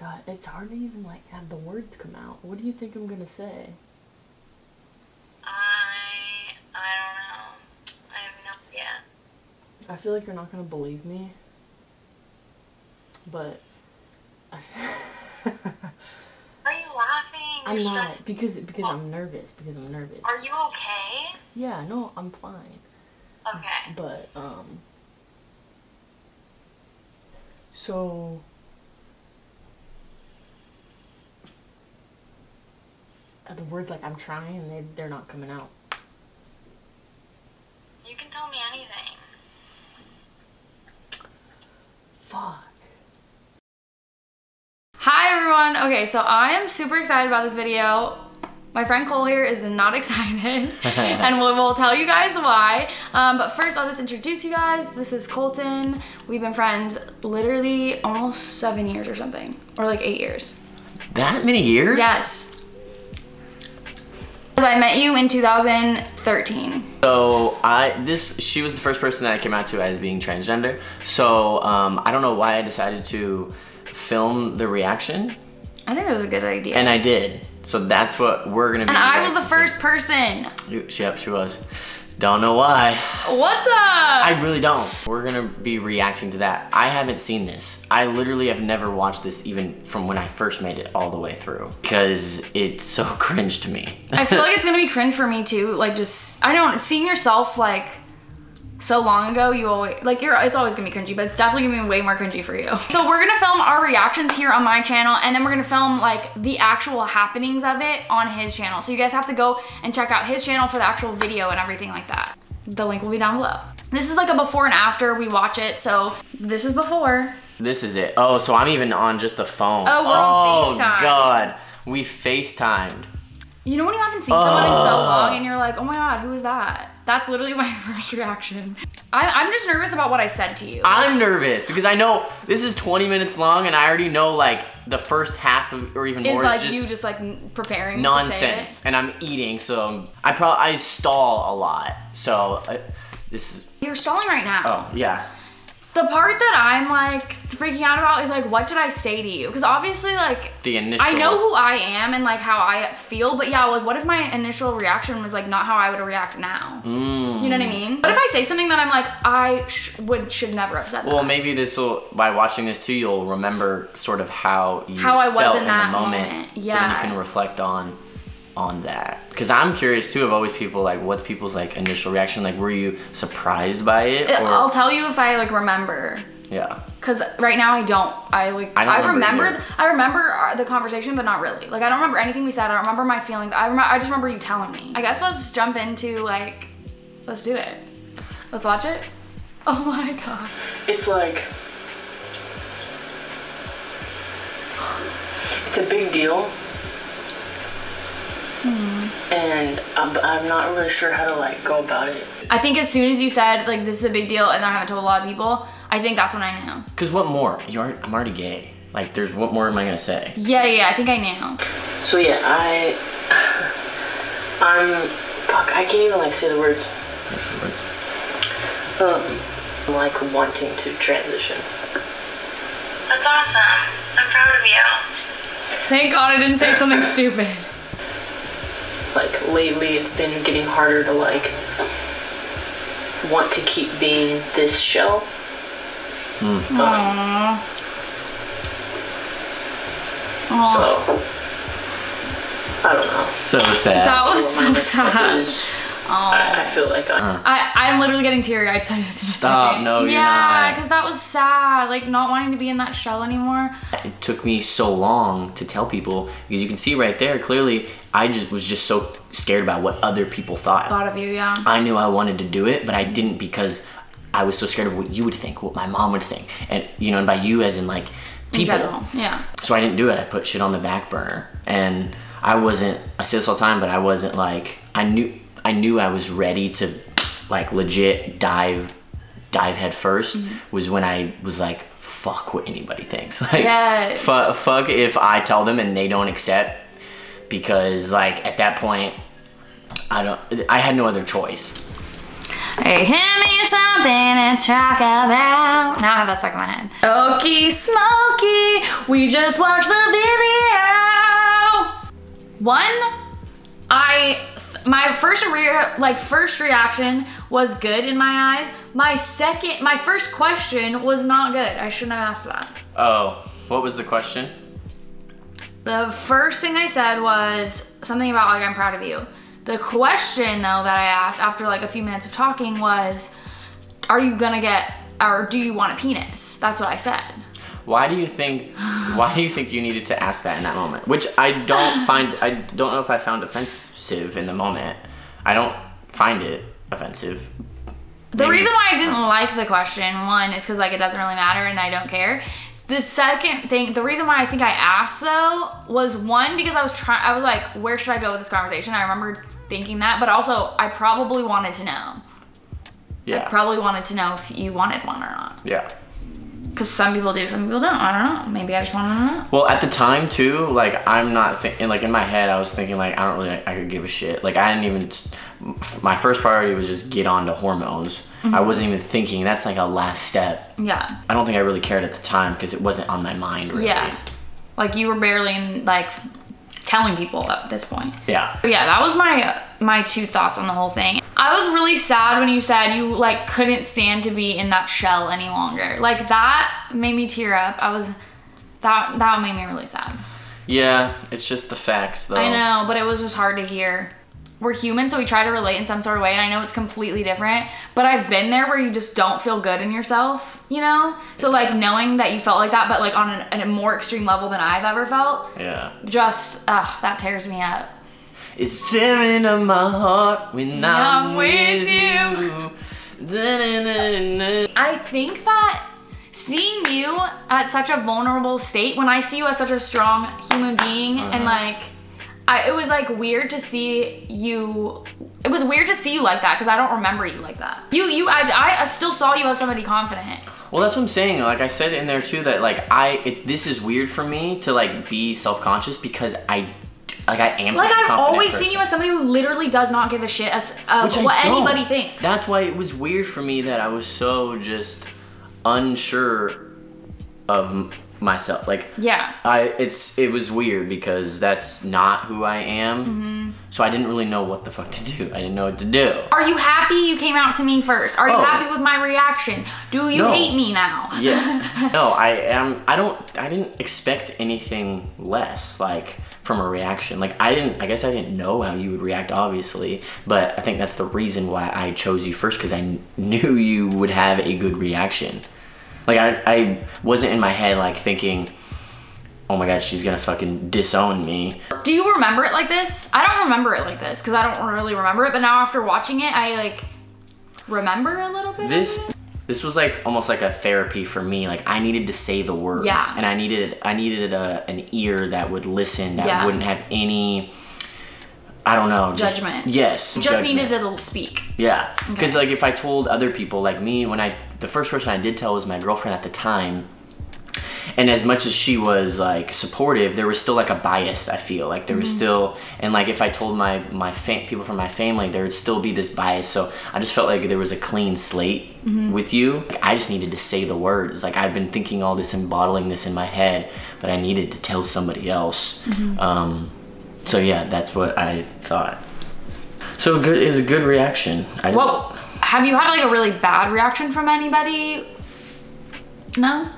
God, it's hard to even like have the words come out. What do you think I'm gonna say? I don't know. I have no idea. I feel like you're not gonna believe me, but Why are you laughing? I'm not because I'm nervous. Are you okay? Yeah, no, I'm fine. Okay. But so the words like I'm trying, they're not coming out. You can tell me anything. Fuck. Hi everyone. Okay, so I am super excited about this video. My friend Cole here is not excited, and we'll tell you guys why. But first, I'll just introduce you guys. This is Colton. We've been friends literally almost 7 years or something, or like 8 years. That many years? Yes. I met you in 2013. So she was the first person that I came out to as being transgender. So I don't know why I decided to film the reaction. I think it was a good idea. And I did. So that's what we're gonna be. And I was the first person. Yep, she was. Don't know why. What the? I really don't. We're gonna be reacting to that. I haven't seen this. I literally have never watched this even from when I first made it all the way through because it's so cringe to me. I feel like it's gonna be cringe for me too. Like I don't, seeing yourself like so long ago, you always, like it's always gonna be cringy, but it's definitely gonna be way more cringy for you. So we're gonna film our reactions here on my channel, and then we're gonna film like the actual happenings of it on his channel. So you guys have to go and check out his channel for the actual video and everything like that. The link will be down below. This is like a before and after we watch it. So this is before. This is it. Oh, so I'm even on just the phone. Oh, we're on FaceTime. Oh God, we FaceTimed. You know when you haven't seen someone in so long and you're like, oh my God, who is that? That's literally my first reaction. I'm just nervous about what I said to you. I'm nervous because I know this is 20 minutes long and I already know like the first half of, or even more is like just you just like preparing nonsense. To say it. And I'm eating, so I stall a lot. So this is. You're stalling right now. Oh yeah. The part that I'm like freaking out about is like, what did I say to you? Because obviously like, the initial. I know who I am and like how I feel, but yeah, like what if my initial reaction was like not how I would react now? You know what I mean? What if I say something that I'm like, I should never have said that? Well, maybe this will, by watching this too, you'll remember sort of how you I was felt in that the moment. Yeah. So then you can reflect on that. Because I'm curious too of always people like, what's people's like initial reaction? Like, were you surprised by it? Or? I'll tell you if I like remember. Yeah. Because right now I don't. I remember the conversation, but not really. Like I don't remember anything we said. I don't remember my feelings. I just remember you telling me. I guess let's jump into like, let's do it. Let's watch it. Oh my God. It's like, it's a big deal. And I'm not really sure how to like go about it. I think as soon as you said like this is a big deal and I haven't told a lot of people, I think that's when I knew. Cause what more? I'm already gay. Like there's what more am I gonna say? Yeah, I think I knew. So yeah, fuck, I can't even like say the words. What's the words? I'm like wanting to transition. That's awesome. I'm proud of you. Thank God I didn't say something stupid. Like lately it's been getting harder to like want to keep being this shell. Aww. So I don't know. So sad. That was so sad. I feel like I'm literally getting teary-eyed. So Stop, no, you're not. Yeah, because that was sad. Like not wanting to be in that shell anymore. It took me so long to tell people because you can see right there clearly I was just so scared about what other people thought of you. Yeah. I knew I wanted to do it, but I didn't because I was so scared of what you would think, what my mom would think, and you know, and by you as in like people. In general, yeah. So I didn't do it. I put shit on the back burner, and I say this all the time, but I wasn't like I knew I was ready to like legit dive head first. Was when I was like, fuck what anybody thinks. Like, yes. fuck if I tell them and they don't accept, because like at that point I had no other choice. Hey, hand me a something to talk about. Now I have that stuck in my head. Okie smoky, we just watched the video. My first reaction was good in my eyes. My first question was not good. I shouldn't have asked that. Oh, what was the question? The first thing I said was something about like, I'm proud of you. The question though that I asked after like a few minutes of talking was, are you gonna get, or do you want a penis? That's what I said. Why do you think you needed to ask that in that moment? Which I don't know if I found offensive in the moment. I don't find it offensive. The reason why I didn't like the question, one, is because like it doesn't really matter and I don't care. The second thing, the reason why I think I asked though was one, because I was like, where should I go with this conversation? I remember thinking that, but also I probably wanted to know. Yeah. I probably wanted to know if you wanted one or not. Yeah. Because some people do, some people don't. I don't know. Maybe I just wanted to know. Well, at the time too, like I'm not thinking, like in my head, I was thinking like, I could give a shit. Like I didn't even, my first priority was just get on to hormones. Mm-hmm. I wasn't even thinking, that's like a last step. Yeah. I don't think I really cared at the time because it wasn't on my mind really. Yeah. Like you were barely like telling people at this point. Yeah. But yeah, that was my two thoughts on the whole thing. I was really sad when you said you like couldn't stand to be in that shell any longer. Like that made me tear up. That made me really sad. Yeah, it's just the facts though. I know, but it was just hard to hear. We're human, so we try to relate in some sort of way, and I know it's completely different, but I've been there where you just don't feel good in yourself, you know? So like knowing that you felt like that, but like on a more extreme level than I've ever felt. Yeah. Just, that tears me up. It's tearing up my heart when I'm with you. I think that seeing you at such a vulnerable state, when I see you as such a strong human being, and like, it was like weird to see you. It was weird to see you like that because I don't remember you like that. I still saw you as somebody confident. Well, that's what I'm saying. Like I said in there too that like this is weird for me to like be self-conscious because I am like I've always seen you as somebody who literally does not give a shit as what anybody thinks. That's why it was weird for me that I was so just unsure of myself. Like yeah, it was weird because that's not who I am. Mm-hmm. So I didn't really know what the fuck to do. I didn't know what to do. Are you happy you came out to me first? Are you happy with my reaction? Do you hate me now? Yeah. No, I am. I didn't expect anything less like from a reaction. Like I guess I didn't know how you would react obviously, but I think that's the reason why I chose you first, because I knew you would have a good reaction. Like I wasn't in my head like thinking, oh my god, she's gonna fucking disown me. Do you remember it like this? I don't remember it like this because I don't really remember it, but now after watching it, I like remember a little bit. This was like almost like a therapy for me. Like I needed to say the words, yeah, and I needed an ear that would listen, that wouldn't have any, I don't know, judgment. Yes, just needed to speak. Yeah, because like if I told other people, like me, the first person I did tell was my girlfriend at the time, and as much as she was like supportive, there was still like a bias. I feel like there was still, and like if I told people from my family, there would still be this bias. So I just felt like there was a clean slate with you. Like, I just needed to say the words. Like I've been thinking all this and bottling this in my head, but I needed to tell somebody else. So yeah, that's what I thought. So good is a good reaction. Well, have you had like a really bad reaction from anybody? No?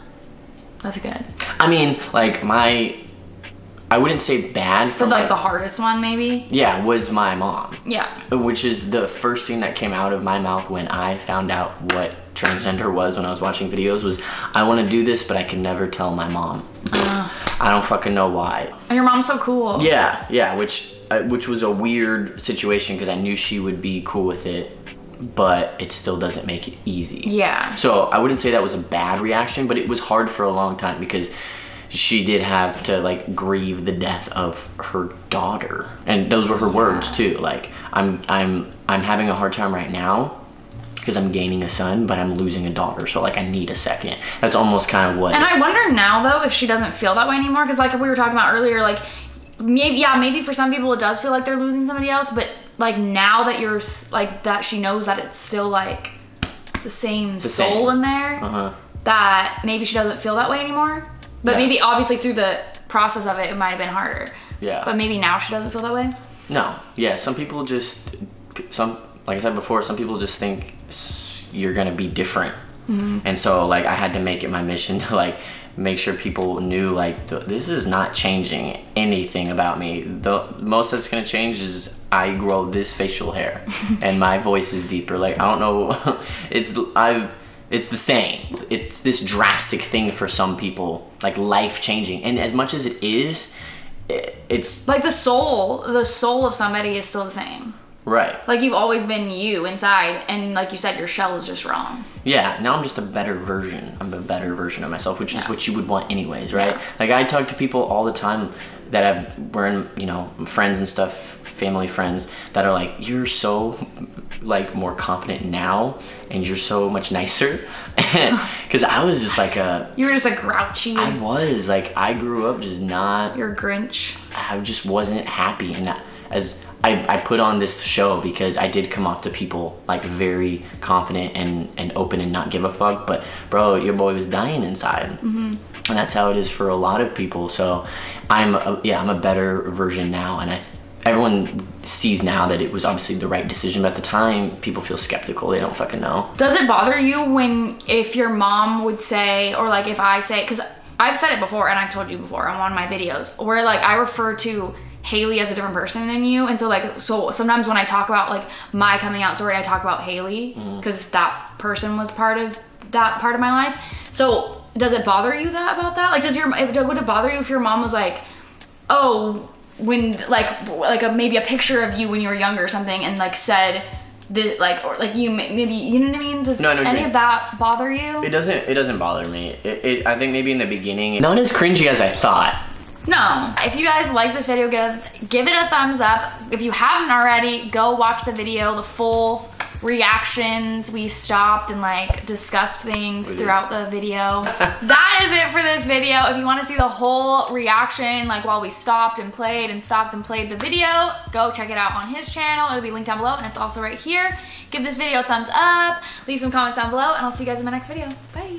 That's good. I mean, like I wouldn't say bad from like the hardest one maybe? Yeah, was my mom. Yeah. Which is the first thing that came out of my mouth when I found out what transgender was when I was watching videos was, I want to do this, but I can never tell my mom. I don't fucking know why. And your mom's so cool. Yeah, yeah, which was a weird situation because I knew she would be cool with it, but it still doesn't make it easy. Yeah. So I wouldn't say that was a bad reaction, but it was hard for a long time because she did have to like grieve the death of her daughter, and those were her words too. Like I'm having a hard time right now because I'm gaining a son, but I'm losing a daughter, so like I need a second. That's almost kind of what. And I wonder now though if she doesn't feel that way anymore, because like we were talking about earlier, like maybe for some people it does feel like they're losing somebody else, but like now that you're like that, she knows that it's still like the same soul in there, Uh-huh. that maybe she doesn't feel that way anymore. But Yeah. maybe obviously through the process of it, it might have been harder. Yeah. But maybe now she doesn't feel that way. No. Yeah. Some people just, like I said before, some people just think you're gonna be different. And so like I had to make it my mission to like make sure people knew like this is not changing anything about me. The most that's gonna change is I grow this facial hair and my voice is deeper. Like I don't know, it's the same. It's this drastic thing for some people, like life changing. And as much as it is, it's like the soul of somebody is still the same. right. Like you've always been you inside, and like you said, your shell is just wrong. Yeah, now I'm just a better version. I'm a better version of myself, which is what you would want anyways, right? Yeah. Like I talk to people all the time that we're in, you know, friends and stuff, family friends that are like, you're so like more confident now and you're so much nicer. Because I was just like You were just a grouchy. I was like, I grew up just not, You're a Grinch. I just wasn't happy. And as I put on this show because I did come off to people like very confident and open and not give a fuck, but bro, your boy was dying inside. And that's how it is for a lot of people. So I'm a better version now, and everyone sees now that it was obviously the right decision, but at the time people feel skeptical. They don't fucking know. Does it bother you if your mom would say, or like if I say, because I've said it before and I've told you before on one of my videos, where like I refer to Haley as a different person than you, and so sometimes when I talk about like my coming out story, I talk about Haley because that person was part of my life. So does it bother you about that? Like would it bother you if your mom was like, oh, when maybe a picture of you when you were younger or something, and like said this, like, or like you maybe, you know what I mean? Does any of that bother you? It doesn't bother me. I think maybe in the beginning, not as cringy as I thought. No. If you guys like this video, give it a thumbs up. If you haven't already, go watch the video, the full reactions. We stopped and like discussed things throughout the video. That is it for this video. If you want to see the whole reaction, like while we stopped and played the video, go check it out on his channel. It'll be linked down below, and it's also right here. Give this video a thumbs up, leave some comments down below, and I'll see you guys in my next video. Bye.